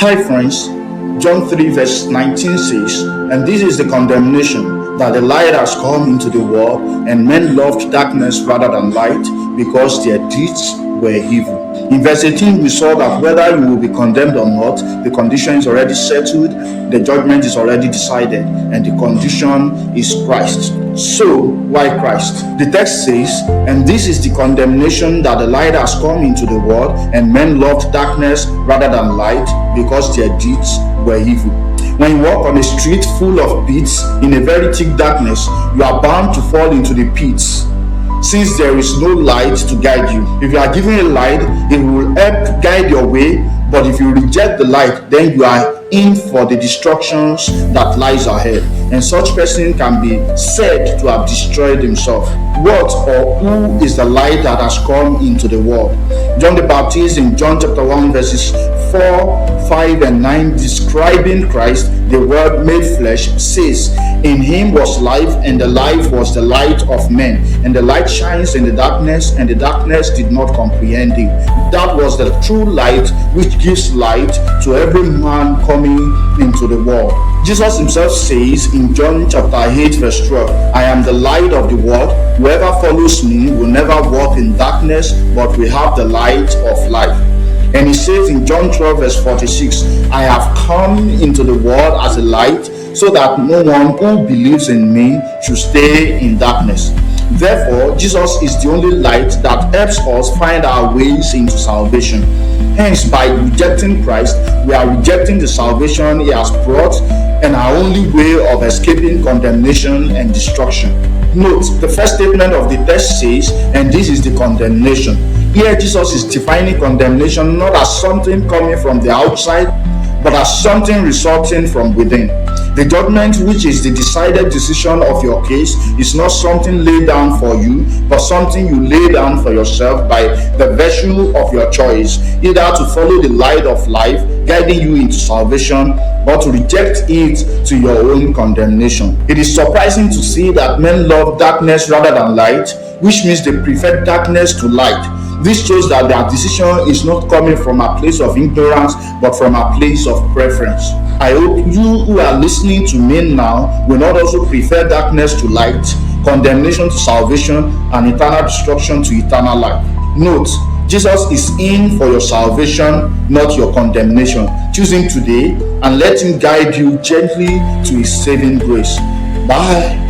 Hi friends, John 3 verse 19 says, "And this is the condemnation, that the light has come into the world, and men loved darkness rather than light, because their deeds were evil." In verse 18, we saw that whether you will be condemned or not, the condition is already settled, the judgment is already decided, and the condition is Christ. So, why Christ? The text says, "And this is the condemnation, that the light has come into the world, and men loved darkness rather than light, because their deeds were evil." When you walk on a street full of pits in a very thick darkness, you are bound to fall into the pits, since there is no light to guide you. If you are given a light, it will help guide your way, but if you reject the light, then you are in for the destructions that lies ahead, and such person can be said to have destroyed himself. What or who is the light that has come into the world? John the Baptist in John chapter 1 verses 4, 5 and 9, describing Christ, the Word made flesh, says, "In him was life, and the life was the light of men, and the light shines in the darkness, and the darkness did not comprehend it." That was the true light which gives light to every man coming into the world. Jesus himself says in John chapter 8 verse 12, "I am the light of the world. Whoever follows me will never walk in darkness, but will have the light of life." And he says in John 12 verse 46, "I have come into the world as a light, so that no one who believes in me should stay in darkness." Therefore, Jesus is the only light that helps us find our ways into salvation. Hence, by rejecting Christ, we are rejecting the salvation he has brought and our only way of escaping condemnation and destruction. Note, the first statement of the text says, "And this is the condemnation." Here, Jesus is defining condemnation not as something coming from the outside, but as something resulting from within. The judgment, which is the decided decision of your case, is not something laid down for you, but something you lay down for yourself by the virtue of your choice, either to follow the light of life, guiding you into salvation, or to reject it to your own condemnation. It is surprising to see that men love darkness rather than light, which means they prefer darkness to light. This shows that their decision is not coming from a place of ignorance, but from a place of preference. I hope you who are listening to me now will not also prefer darkness to light, condemnation to salvation, and eternal destruction to eternal life. Note, Jesus is in for your salvation, not your condemnation. Choose him today and let him guide you gently to his saving grace. Bye.